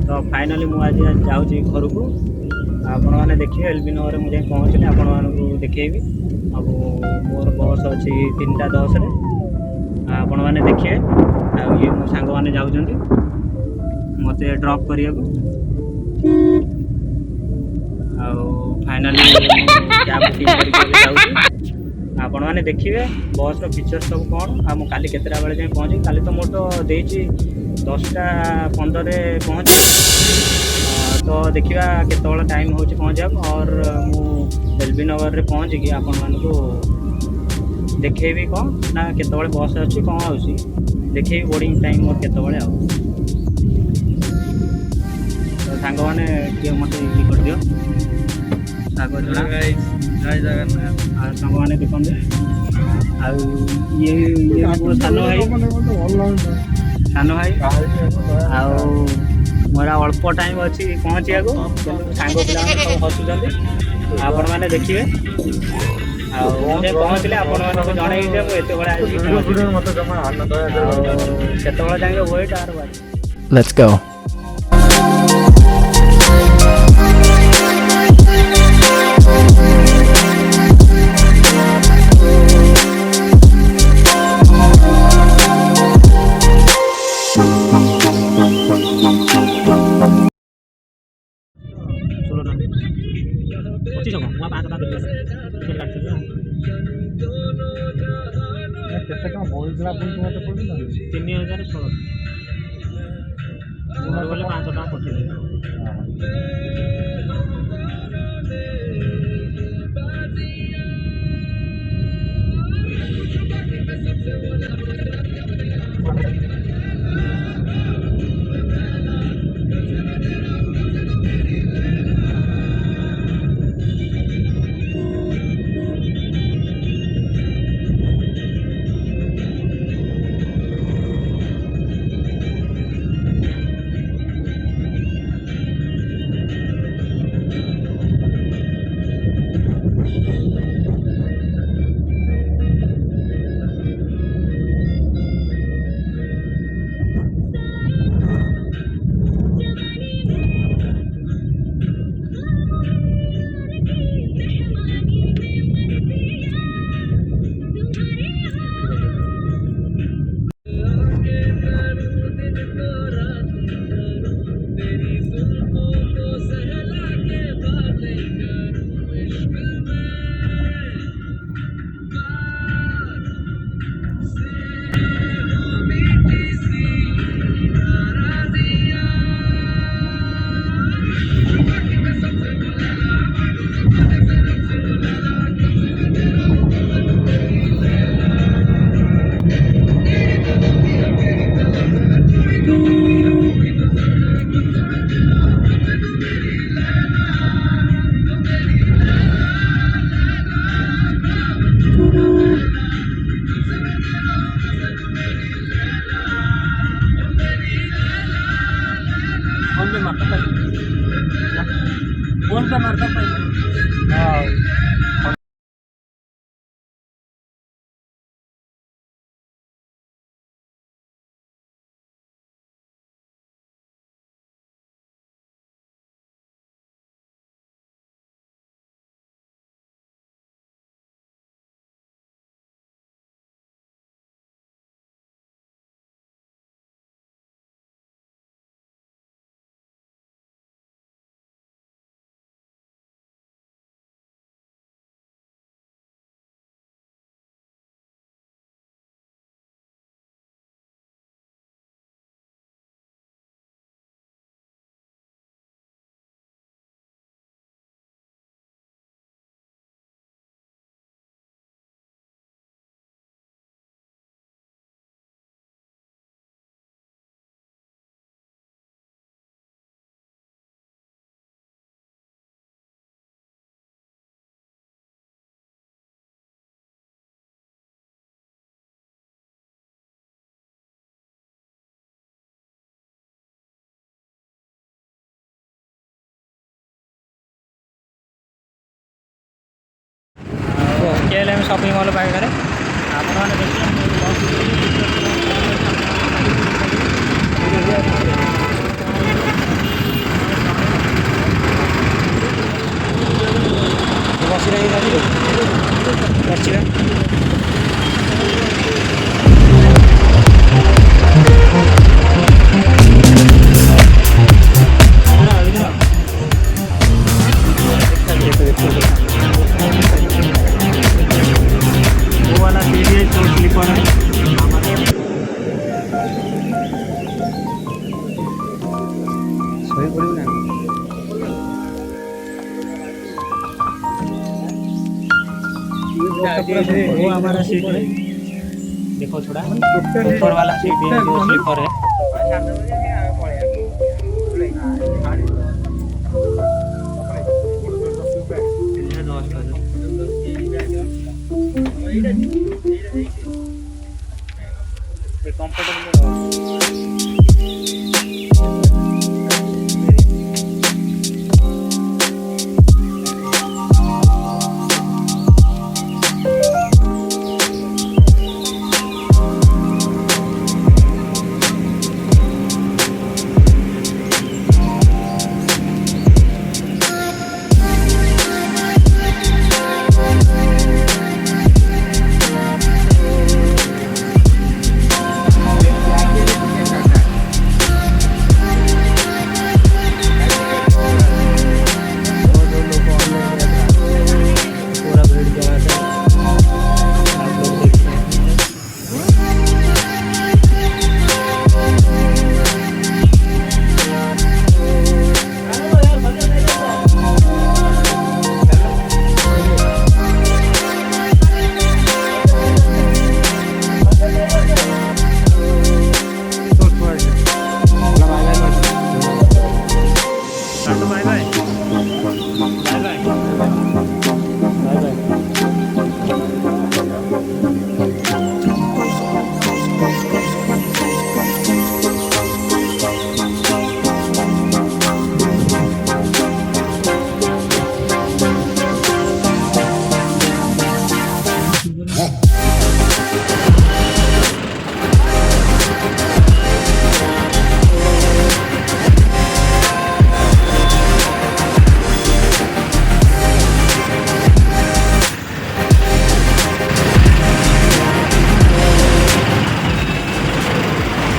तो फाइनाली मुझे आज जाऊँगी घर को आपण मैंने देखिए एल बी नगर मुझे पहुँचली आपण मानू देखी अब मोर बस अच्छी 3:10 आपण मैंने देखिए ये मो सांग मैंने जाऊँगी मत ड्रॉप करने को फाइनाली कैब बुकिंग करके जाऊँगी आपण मैंने देखिए बस फीचर सब कौन आ काली केतटा बेले जाए पहुँची काली तो मोर तो देती 10:15 पहुँची तो देखा केत टाइम हो पहुँचा और मु एल बी नगर में पहुँचिकी आपण मानक देखेबी कौन ना केतबे बस अच्छी कौन आसी देखेबी बोर्डिंग टाइम मोर केतबे आ सांग मैंने किए मत ये कर दियो सागर जड़ा जय जगन्नाथ सांग मैंने देखते ये सान भाई मोर अल्प टाइम अच्छी पहुँचा को सांग पिला सब हसुँच आपण मैंने देखिए पहुँचले आपण मानक जनइबे मुझे केतबे जाए वेट आर Let's go. କେତେ ଟଙ୍କା ବଳିଥିଲା ଆପଣ ମୋତେ ପଡ଼ିଥିଲା 3,016 ଗଲେ 500 ଟଙ୍କା ପଠେଇଦେବି फोन पे मारता KLM शॉपिंग मॉल पाखे आपने देखिए टैक्सी नहीं टैक्सी वो वाला सीढ़ी है तो स्लीपर है सही पड़ी ना वो हमारा सीट है देखो थोड़ा ऊपर वाला सीट है जो स्लीपर है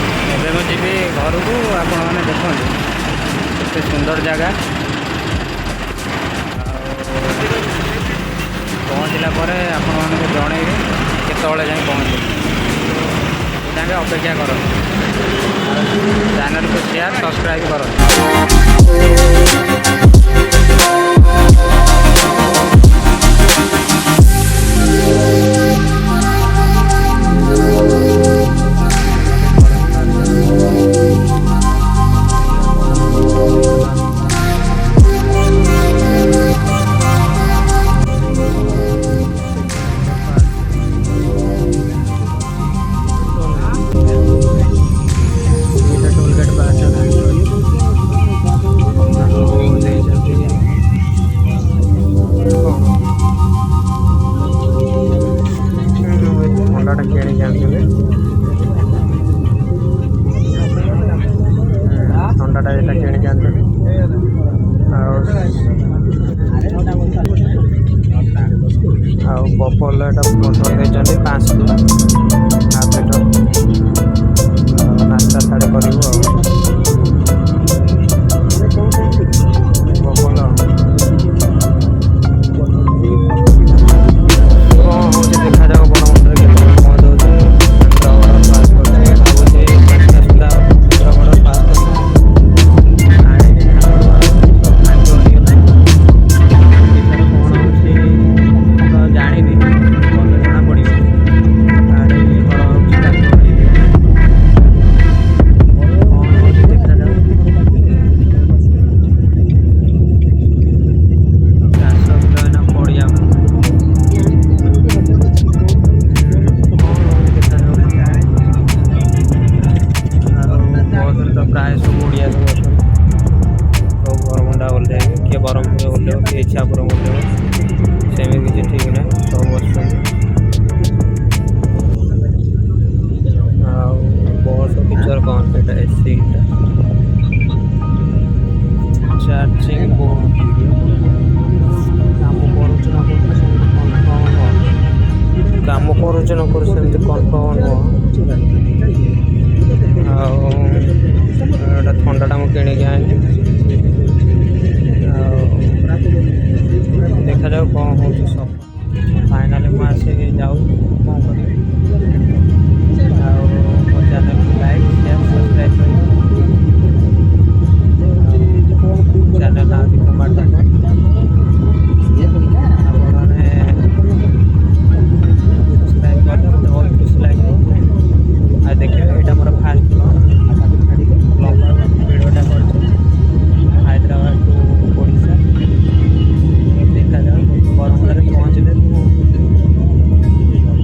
घर को आपण मैंने देखते केते सुंदर जगह पहुँचला आपण मानक जनइबे केतବେଳେ जाए पहुँचे जाए अपेक्षा कर चैनल को शेयर सब्सक्राइब कर। ଥଣ୍ଡାଟା ଏଇଟା କିଣିକି ଆଣିଥିଲି ଆଉ ବଫଲ ଏଇଟା ପଠେଇ ଦେଇଛନ୍ତି 500 ହାଫ୍ ଲିଟର ନାସ୍ତା ସାଡ଼େ କରିବୁ ଆଉ ବଫଲ କ'ଣ ହେଉଛି ଦେଖାଯାଉ ବଡ଼ ମୁଣ୍ଡରେ କେତେବେଳେ ପହଞ୍ଚ କାମ କରୁଛି ନ କରୁଛି ସେମିତି କନଫର୍ମ ନୁହଁ। ଆଉ ଏଇଟା ଥଣ୍ଡାଟା ମୁଁ କିଣିକି ଆଣିଲି। ଆଉ ଦେଖାଯାଉ କ'ଣ ହେଉଛି ସବୁ। ଫାଇନାଲି ମୁଁ ଆସିକି ଯାଉଛି କ'ଣ କରିବି। ଆଉ ମୋ ଚ୍ୟାନେଲକୁ ଲାଇକ୍ ସେୟାର ସବସ୍କ୍ରାଇବ୍ କରିବେ। ଚ୍ୟାନେଲ ନାଁ ହେଉଛି କୁମାର ଦାସ। ଆପଣମାନେ ସବସ୍କ୍ରାଇବ୍ କଲେ ମୋତେ ବହୁତ ଖୁସି ଲାଗିବ। ଆଉ ଦେଖିବେ ଏଇଟା ମୋର ଫାଷ୍ଟ ଲମ୍ବା ଭିଡ଼ିଓଟା କରିଛି ହାଇଦ୍ରାବାଦ ଟୁ ଓଡ଼ିଶା। ଦେଖାଯାଉ ବରମୁଣ୍ଡାରେ ପହଞ୍ଚିଲେ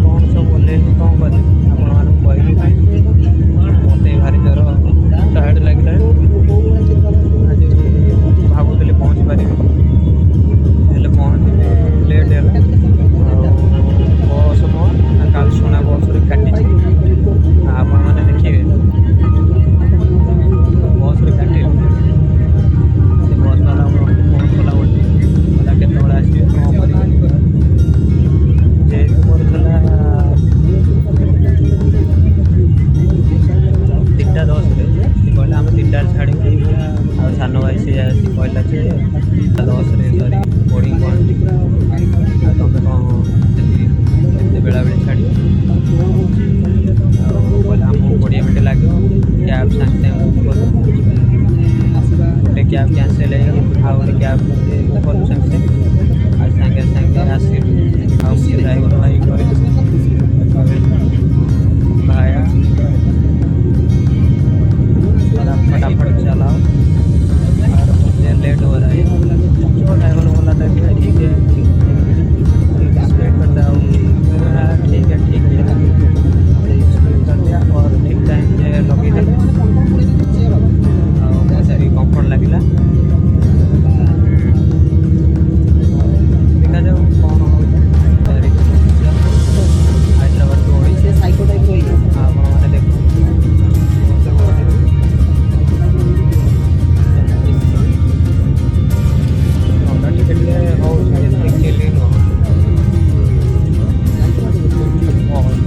କ'ଣ ସବୁ ଓହ୍ଲେଇଲି କ'ଣ କରିବି ଆପଣମାନଙ୍କୁ କହିବି। ମୋତେ ଭାରି ଜୋର ଟାୟାର୍ଡ଼ ଲାଗିଲାଣି। ଆଜି ଭାବୁଥିଲି ପହଞ୍ଚି ପାରିବି ହେଲେ ପହଞ୍ଚିଲି ଲେଟ୍ ହେଲା। ଆଉ ବସ୍ କ'ଣ ନା କାଲସୁନା ବସ୍ରେ କାଟିଛି। ଆପଣମାନେ ଦେଖିବେ ବସ୍ରେ କାଟିଲେ ସେ ବସ୍ ବାଲା ଫୋନ୍ କଲା ଗୋଟେ କହିଲା କେତେବେଳେ ଆସିବେ କ'ଣ କରିବେ। ଯେହେତୁ ମୋର ଥିଲା 3:10ରେ ସେ କହିଲା ଆମେ 3ଟାରେ ଛାଡ଼ିବୁ। ଆଉ ସାନ ଭାଇ ସେ କହିଲା ଯେ 10ରେ ସରି ବୋର୍ଡ଼ିଂ ପହଞ୍ଚିବୁ। ଆଉ ତୁମେ କ'ଣ ସେଠି ଏତେ ବେଳାବେଳି ଛାଡ଼ିବ। ଆଉ କହିଲା ଆମକୁ 20 ମିନିଟ୍ ଲାଗିବ। କ୍ୟାବ୍ ସାଙ୍ଗେ ସାଙ୍ଗେ ବୁକ୍ କଲୁ। ଗୋଟେ କ୍ୟାବ୍ କ୍ୟାନସେଲ୍ ହେଇଗଲା। ଆଉ ଗୋଟେ କ୍ୟାବ୍ ବୁକ୍ କଲୁ ସାଙ୍ଗେ ସାଙ୍ଗେ। ଆଉ ସାଙ୍ଗେ ସାଙ୍ଗେ ଆସିଲୁ। ଆଉ ସେ ଡ୍ରାଇଭର ଭାଇ କହିଲେ भाया फटाफट चलाओ और मुझे लेट हो रहा है। तो ड्राइवर बोला था कि ठीक है स्पीड कर जाओ। ठीक है स्पीड कर दिया और ठीक टाइम से लगे थे। मुझे भी कम्फर्ट लगिला। देखा जाओ कौन हो Hyderabad to Odisha psycho type ରହିବ। ଆପଣମାନେ ଦେଖନ୍ତୁ ଥଣ୍ଡା ଟିକେ ଟିକେ ହେଉଛି ଏତେ ଚିଲି ନୁହଁ।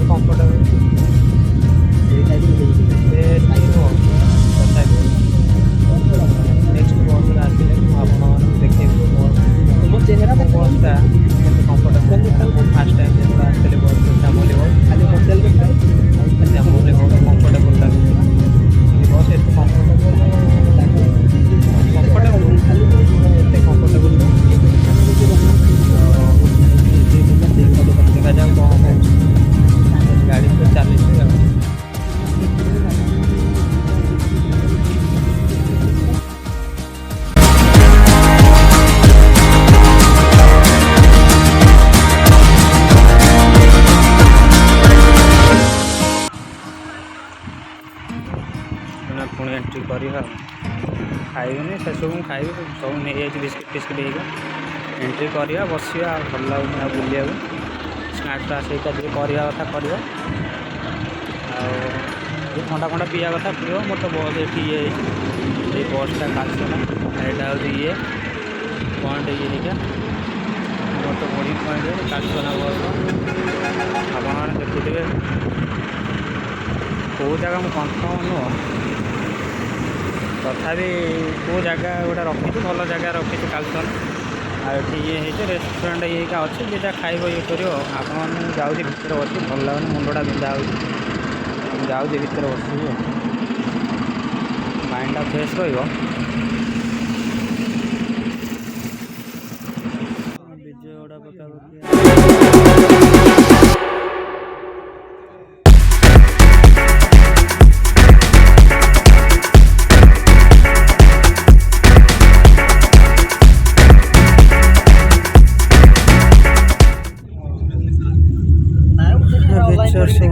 କମ୍ଫର୍ଟେବଲ୍ ବେଶୀ ନୁହଁ ତଥାପି ନେକ୍ସଟ ବସ୍ରେ ଆସିଲେ ମୁଁ ଆପଣମାନଙ୍କୁ ଦେଖେଇବି ବସ୍ଟା କେତେ କମ୍ଫର୍ଟେବଲ୍। ମୁଁ ଫାର୍ଷ୍ଟ ଟାଇମ୍ ଯେତେବେଳେ ଆସିଥିଲି ବସ୍ ଚାମୁଲି ବସ୍ ଖାଲି ଚାମୁଲି ବହୁତ କମ୍ଫର୍ଟେବଲ୍ ଲାଗୁଛି। ଏ ବସ୍ ଏତେ କମ୍ଫର୍ଟେବଲ୍ ଏତେ କମ୍ଫର୍ଟେବଲ୍ ଦେଖାଯାଉ କ'ଣ ହେଉଛି। ଗାଡ଼ି ତ ଚାଲିଛି ଆଉ। ପୁଣି ଏଣ୍ଟ୍ରି କରିବା। ଖାଇବେନି ସେସବୁ ମୁଁ ଖାଇବି ସବୁ ନେଇଯାଇଛି ବିସ୍କିଟ୍ ଫିସ୍କିଟ୍ ହେଇକା। ଏଣ୍ଟ୍ରି କରିବା ବସିବା ଆଉ ଭଲ ଲାଗୁନି ଆଉ ବୁଲିବାକୁ। ସ୍ନାକ୍ସ ସେଇଟା ଟିକେ କରିବା କଥା କରିବା। ଆଉ ଥଣ୍ଡା ଫଣ୍ଡା ପିଇବା କଥା ପିଇବ। ମୋର ତ ବସ୍ ଏଠି ଇଏ ହେଇଛି। ଏଇ ବସ୍ଟା କାଲସୁନା ଏଇଟା ହେଉଛି ଇଏ ପଏଣ୍ଟ ଇଏ ହେଇକା। ମୋର ତ ବୋର୍ଡ଼ିଂ ପଏଣ୍ଟ କାଲସୁନା ବସ୍। ଆପଣମାନେ ଦେଖୁଥିବେ କେଉଁ ଜାଗା ମୁଁ କନଫର୍ମ ନୁହଁ ତଥାପି କେଉଁ ଜାଗା ଗୋଟେ ରଖିଛି ଭଲ ଜାଗା ରଖିଛି କାଲସୁନା। ଆଉ ଏଠି ଇଏ ହେଇଛି ରେଷ୍ଟୁରାଣ୍ଟ ଇଏ ହେଇକା ଅଛି ଯେଟା ଖାଇବ ଇଏ କରିବ। ଆପଣମାନେ ମୁଁ ଯାଉଛି ଭିତରେ ବସି ଭଲ ଲାଗୁନି ମୁଣ୍ଡଟା ବିନ୍ଧା ହେଉଛି। ମୁଁ ଯାଉଛି ଭିତରେ ବସିବି ମାଇଣ୍ଡଟା ଫ୍ରେଶ୍ ରହିବ। ବିଜୟଗଡ଼ା ପାଖାପାଖି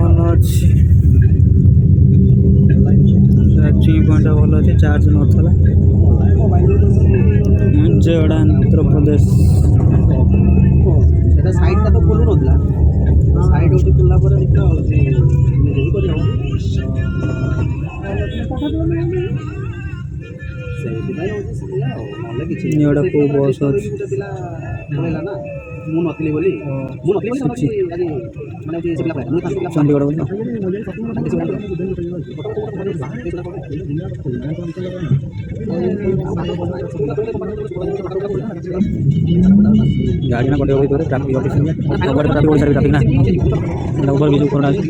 ଭଲ ଅଛି। ଚାର୍ଜିଂ ପଏଣ୍ଟଟା ଭଲ ଅଛି। ଚାର୍ଜ ନଥିଲା। ବିଜୟଗଡ଼ା ଆନ୍ଧ୍ରପ୍ରଦେଶ। ସେଟା ସାଇଡଟା ତ ଖୋଲୁ ନଥିଲା। ସାଇଡ୍ ହେଉଛି ଖୋଲିଲା ପରେ ଦେଖିବା ହେଉଛି ନିଜେ ବି କରିହେବ। ସେଇଥିପାଇଁ ହେଉଛି ସେଇଆ ଆଉ ନହେଲେ କିଛି ଏଗୁଡ଼ା କେଉଁ ବସ୍ ଅଛି? ପିଲା ପଳେଇଲା ନା। ମୁଁ ନଥିଲି ବୋଲି ମୁଁ ନଥିଲି ବୋଲି ଆଜି ମାନେ ଯେ ସେ ପିଲା ପଳେଇଲା ମୁଁ ତାଙ୍କ ପିଲା ଚଣ୍ଡୀଗଡ଼ ବୋଲି ଗାଡ଼ି ନା କଟେଇ ଭିତରେ ଟ୍ରାଫିକ୍ ଅଫିସ୍ ସବୁଆଡ଼େ ଟ୍ରାଫିକ୍ ଓଡ଼ିଶାରେ ଟ୍ରାଫିକ୍ ନା ଓଭର ବ୍ରିଜ୍ ଉପରେ ଅଛି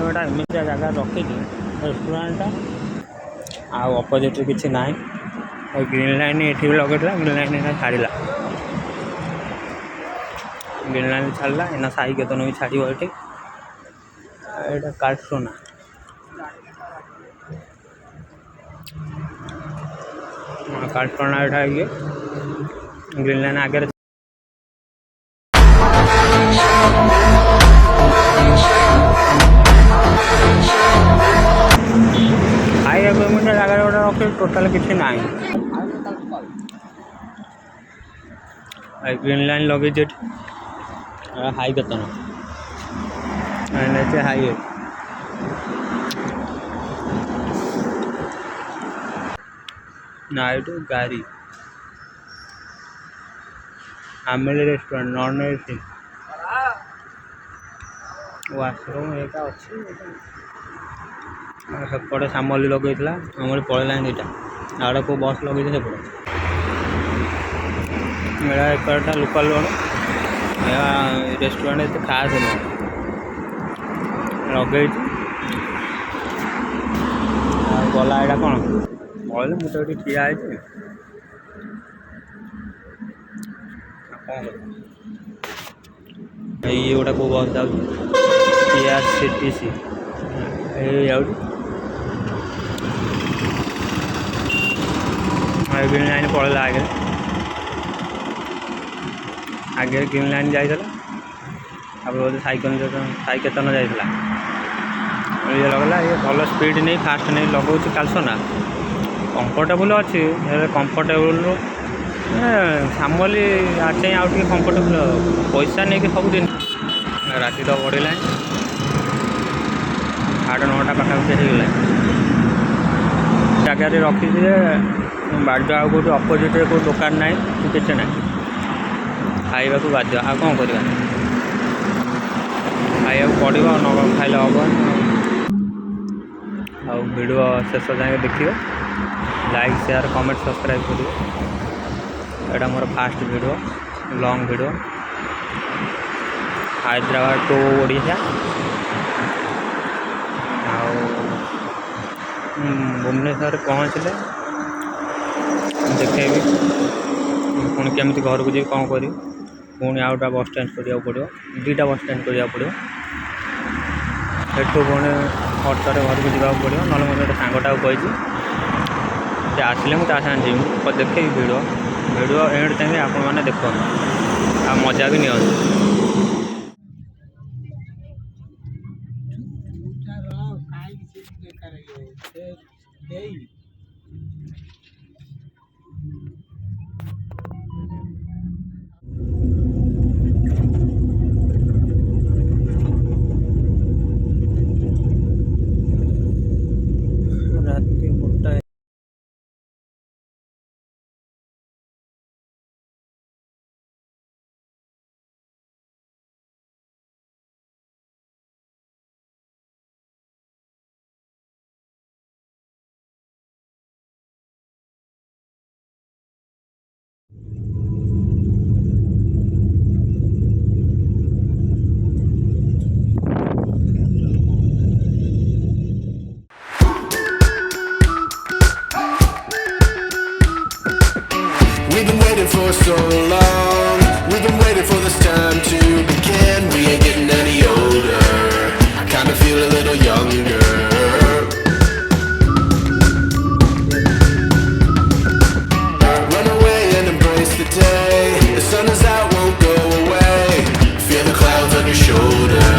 गोटा एमती जगह रखी रेस्टोरेंटा आउ अपोजिट किसी ना ग्रीन लाइन ये भी लगे ग्रीन लाइन एना छाड़ा ग्रीन लाइन छाड़ा एना साई केतन भी छाड़ ये कार्टोना कार्टोना ये ग्रीन लाइन आगे खाइए जगह गोटे रखे टोटाल किसी ना ग्रीन लाइन लगे हाई केतन हाई नाइट गाड़ी family restaurant non AC washroom एक अच्छी सेपटे सामली लगे आमरी पलैला दुटा आड़े को बस लगे सेपटे मेरा एकटा लोकल रेस्टोरेंट एत खास नहीं लगे गला यहाँ कौन कहले मुझे ये ठिया ये गोटा को बस जासी ग्रीन लाइन पड़ेगा आगे आगे ग्रीन लाइन जाता बोधे साइकेतन जाता ये लगला ये भल स्पीड नहीं फास्ट नहीं लगौच कालसना कंफर्टेबल अच्छी कंफर्टेबल सामली आटे आउ कंफर्टेबल पैसा नहीं कि सब दिन राति तो बढ़ला 8-9टा पाखापाखि होगा जगह रखी ବାଟ ଆଉ କେଉଁଠି ଅପୋଜିଟ୍ରେ କେଉଁ ଦୋକାନ ନାହିଁ କି କିଛି ନାହିଁ, ଖାଇବାକୁ ବାଧ୍ୟ। ଆଉ କ'ଣ କରିବା, ଖାଇବାକୁ ପଡ଼ିବ, ନ ଖାଇଲେ ହେବନି। ଆଉ ଭିଡ଼ିଓ ଶେଷ ଯାଏଁ ଦେଖିବେ, ଲାଇକ୍ ସେୟାର କମେଣ୍ଟ ସବସ୍କ୍ରାଇବ୍ କରିବେ। ଏଇଟା ମୋର first video, long video, Hyderabad to Odisha. ଆଉ ଭୁବନେଶ୍ୱରରେ ପହଞ୍ଚିଲେ ଦେଖେଇବି, ପୁଣି କେମିତି ଘରକୁ ଯିବି, କ'ଣ କରିବି। ପୁଣି ଆଉ ଗୋଟେ ବସ୍ ଷ୍ଟାଣ୍ଡ କରିବାକୁ ପଡ଼ିବ, 2ଟା ବସ୍ ଷ୍ଟାଣ୍ଡ କରିବାକୁ ପଡ଼ିବ। ସେଠୁ ପୁଣି ଅଟୋରେ ଘରକୁ ଯିବାକୁ ପଡ଼ିବ, ନହେଲେ ମୋତେ ଗୋଟେ ସାଙ୍ଗଟାକୁ କହିଛି ସେ ଆସିଲେ ମୁଁ ତା ସାଙ୍ଗେ ଯିବି। ମୁଁ ଦେଖେଇବି ଭିଡ଼ିଓ ଏଣ୍ଡ ଯାଏଁ ଆପଣମାନେ ଦେଖନ୍ତୁ ଆଉ ମଜା ବି ନିଅନ୍ତୁ। ରାତି 1ଟା। We've been waiting for so long. We've been waiting for this time to begin. We ain't getting any older. I kinda feel a little younger. Run away and embrace the day. The sun is out, won't go away. Feel the clouds on your shoulder.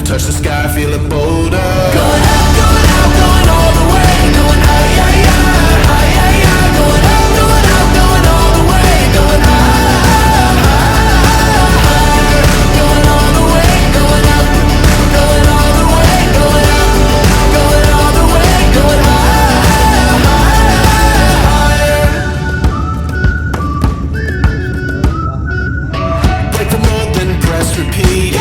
Touch the sky, feeling bolder. Going out, going all the way. Going high, high, high, high, high, high. Going out, going all the way. Going high, going all the way. Going out, going all the way. Going out, going all the way. Going higher. Break the mold, then press repeat.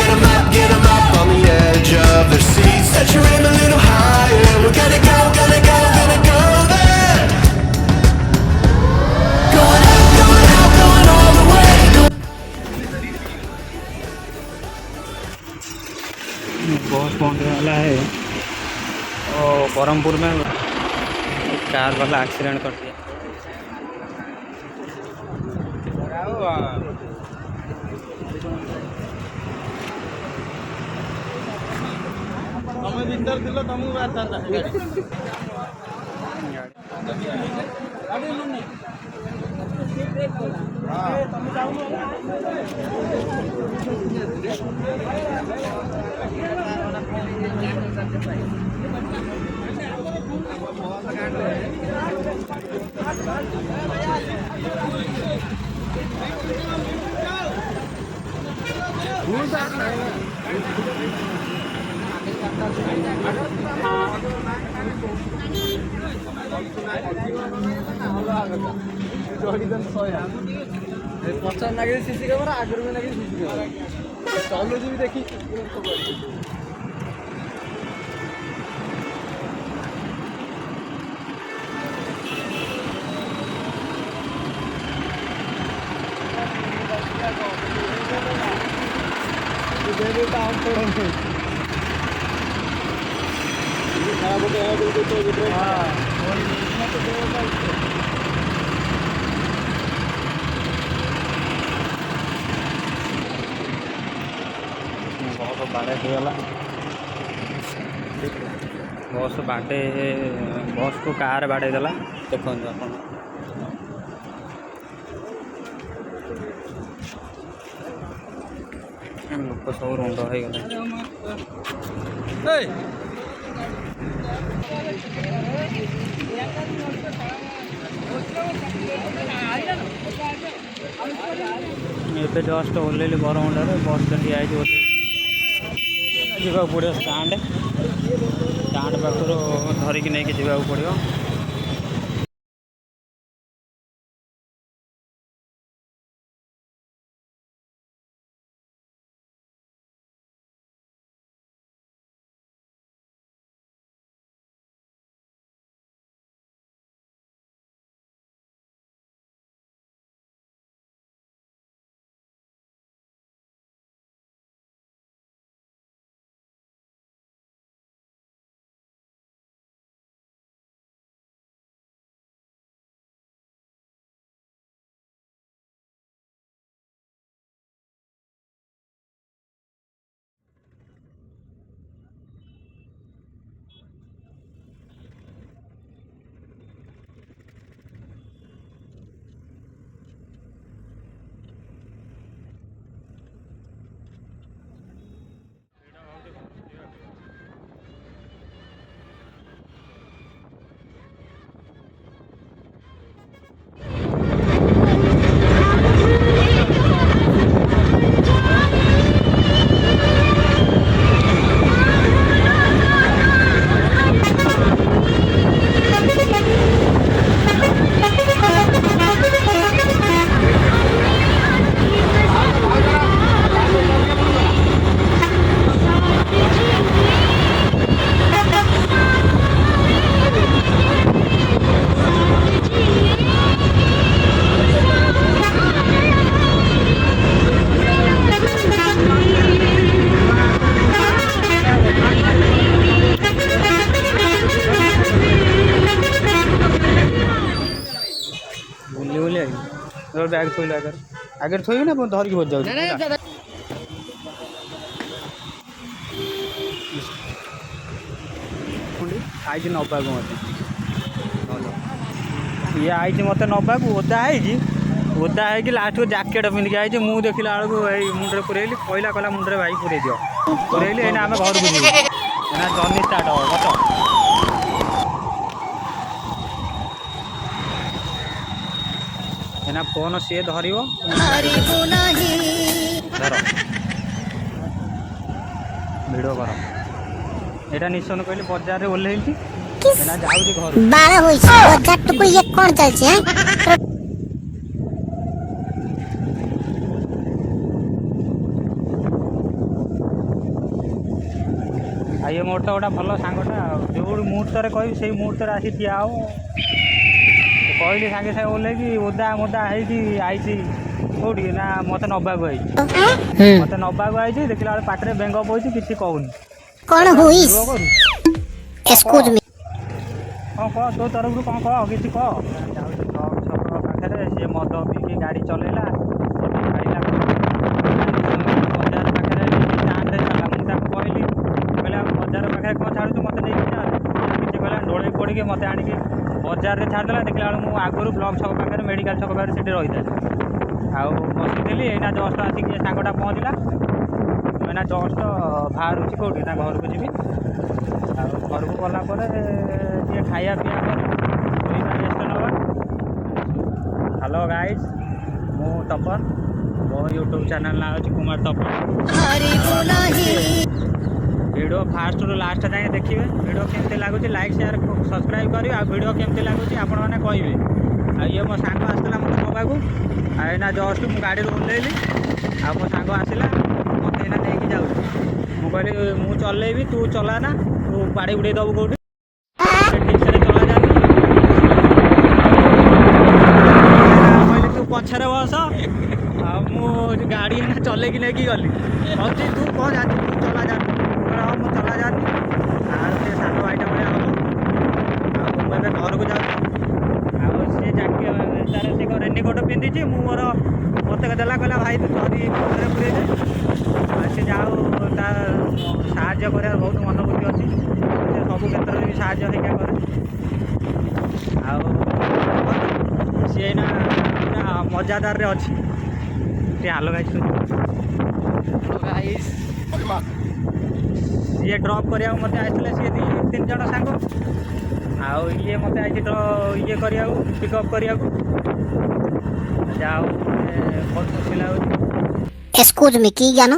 Get 'em up on the edge of their seats. Set your aim a little higher. We're gonna go there. Going out, going all the way. बहुत पहुँचने वाला है और बरहमपुर में car वाला accident कर दिया। ତମେ ଭିତରେ ଥିଲ ତମକୁ ବାହାରିଥାନ୍ତା ପଛରେ ଲାଗିଛି ସିସି କ୍ୟାମେରା, ଆଗରୁ ବି ଲାଗିଛି ସିସି କ୍ୟାମେରା। ଚଲୁଛି ବି ଦେଖି बहुत बाड़े होगा बस बाटे बस को कार बाड़े देला देखो आप लोक सब रुंड हो गले जस्ट ओह्लैली बरमुंडे बस ठिया जावाक पड़ो स्टाण्ड पाखर धरिकी नहीं जावाक पड़ो। ବ୍ୟାଗ୍ ଥୋଇଲୁ ଆଗରେ ଥୋଇବୁ ନା ଧରିକି ବସି ଯାଉଛି ଆଇଛି ନବାକୁ ମୋତେ ଭଲ ଇଏ ଆଇଛି ମୋତେ ନବାକୁ ଓଦା ହେଇକି ଲାଷ୍ଟକୁ ଜ୍ୟାକେଟ୍ ପିନ୍ଧିକି ଆଇଛି। ମୁଁ ଦେଖିଲା ବେଳକୁ ଏଇ ମୁଣ୍ଡରେ ପୁରେଇଲି କହିଲା ମୁଣ୍ଡରେ ଭାଇ ପୁରେଇ ଦିଅ ପୁରେଇଲି। ଏଇନା ଆମେ ଘରକୁ ଯିବୁ ଏଇନା ଜର୍ଣ୍ଣି ଷ୍ଟାର୍ଟ ହେବ କଟ ଏଇନା ଫୋନ୍ ସିଏ ଧରିବ ଧର ଭିଡ଼ିଓ କର। ଏଇଟା ନିଶନ କହିଲି ବଜାରରେ ଓହ୍ଲେଇଛି ଏଇନା ଯାଉଛି ଘରକୁ। बारह हुई बजट को ये कौन चलছে ଆଉ ଇଏ ମୋର ତ ଗୋଟେ ଭଲ ସାଙ୍ଗଟା ଆଉ ଯେଉଁ ମୁହୂର୍ତ୍ତରେ କହିବି ସେଇ ମୁହୂର୍ତ୍ତରେ ଆସି ଠିଆ ହବ। କହିଲି ସାଙ୍ଗେ ସାଙ୍ଗେ ଓହ୍ଲେଇକି ଓଦା ମୋଦା ହେଇକି ଆଇଛି କୋଉଠି ନା ମୋତେ ନବାକୁ ଆଇଛି ଦେଖିଲା ବେଳେ ପାଟିରେ ବେଙ୍ଗ ପଇଛି କିଛି କହୁନି कौन हुई एक्सक्यूज मी କ'ଣ କହ ତୋ ତରଫରୁ କ'ଣ କହ କିଛି କହ। ଯାଉଛି ଛକ ପାଖରେ ସିଏ ମଦ ପିଇକି ଗାଡ଼ି ଚଲେଇଲା ବଜାର ପାଖରେ ଷ୍ଟାଣ୍ଡରେ ଚାଲା। ମୁଁ ତାକୁ କହିଲି ବଜାର ପାଖରେ କ'ଣ ଛାଡ଼ୁଛୁ ମୋତେ ନେଇକି ଚାଲ। କିଛି କହିଲା ଡୋଳେଇ ପଡ଼ିକି ମୋତେ ଆଣିକି ବଜାରରେ ଛାଡ଼ିଦେଲା। ଦେଖିଲା ବେଳକୁ ମୁଁ ଆଗରୁ ବ୍ଲକ୍ ଛକ ପାଖରେ ମେଡ଼ିକାଲ ଛକ ପାଖରେ ସେଠି ରହିଥାଏ ଆଉ ବସିଥିଲି। ଏଇନା ଜଷ୍ଟ ଆସିକି ସାଙ୍ଗଟା ପହଞ୍ଚିଲା ଏଇନା ଜଷ୍ଟ ବାହାରୁଛି କେଉଁଠି ନା ଘରକୁ ଯିବି। ଆଉ ଘରକୁ ଗଲା ପରେ ଟିକେ ଖାଇବା ପିଇବା ରେଷ୍ଟ ନେବା। ହ୍ୟାଲୋ ଗାଇସ୍ ମୁଁ ତପନ ମୋ ୟୁଟ୍ୟୁବ୍ ଚ୍ୟାନେଲ୍ ନାଁ ହେଉଛି କୁମାର ତପନ। ଭିଡ଼ିଓ ଫାର୍ଷ୍ଟରୁ ଲାଷ୍ଟ ଯାଏଁ ଦେଖିବେ। ଭିଡ଼ିଓ କେମିତି ଲାଗୁଛି ଲାଇକ୍ ସେୟାର ସବସ୍କ୍ରାଇବ୍ କରିବେ। ଆଉ ଭିଡ଼ିଓ କେମିତି ଲାଗୁଛି ଆପଣମାନେ କହିବେ। ଆଉ ଇଏ ମୋ ସାଙ୍ଗ ଆସିଥିଲା ମୋତେ ନେବାକୁ ଆଉ ଏଇନା ଜଷ୍ଟ ମୁଁ ଗାଡ଼ିରୁ ଓହ୍ଲେଇଲି ଆଉ ମୋ ସାଙ୍ଗ ଆସିଲା ମୋତେ ଏଇନା ନେଇକି ଯାଉଛି। ମୁଁ କହିଲି ମୁଁ ଚଲେଇବି ତୁ ଚଲା ନା ତୁ ବାଡ଼ି ଉଡ଼େଇ ଦେବୁ କେଉଁଠି ଠିକ୍ସେରେ ଚଲା ଯାଆନି। କହିଲି ତୁ ପଛରେ ବସ ଆଉ ମୁଁ ଗାଡ଼ି ଏଇନା ଚଲେଇକି ନେଇକି ଗଲି କହୁଛି ତୁ କ'ଣ ଜାଣିଛୁ ତୁ ଚଲା ଯାଆନି। ହଉ ମୁଁ ଚଲା ଯାଆନି ଆଉ ସେ ସାନ ଭାଇଟା ଭଳିଆ ହେବ। ଆଉ ମୁଁ ଏବେ ଘରକୁ ଯାଉଛି ଆଉ ସେ ତାର ସେ ରେନିକୋଟ୍ ପିନ୍ଧିଛି ମୁଁ ମୋର ମୋତେ ଦେଲା କହିଲା ଭାଇ ତୁ ଧରି ପଛରେ ପୁରେଇ ଦେ। ଆଉ ସେ ଯାଉ ତା ସାହାଯ୍ୟ କରିବାର ବହୁତ ମନୋବୃତ୍ତି ଅଛି। ସେ ସବୁ କ୍ଷେତ୍ରରେ ବି ସାହାଯ୍ୟ ହେଇକା କରେ। ଆଉ ସିଏ ଏଇନା ପୁରା ମଜାଦାରରେ ଅଛି। ଟିକେ ହାଲୋ ଗାଇସ୍ ସିଏ ଡ୍ରପ୍ କରିବାକୁ ମୋତେ ଆସିଥିଲେ ସିଏ 2-3 ଜଣ ସାଙ୍ଗ ଆଉ ଇଏ ମୋତେ ଆଇଛି ଇଏ କରିବାକୁ ପିକଅପ୍ କରିବାକୁ। ଯାହା ହଉ ବହୁତ ଖୁସି ଲାଗୁଛି। एक्सक्यूज मी की जानो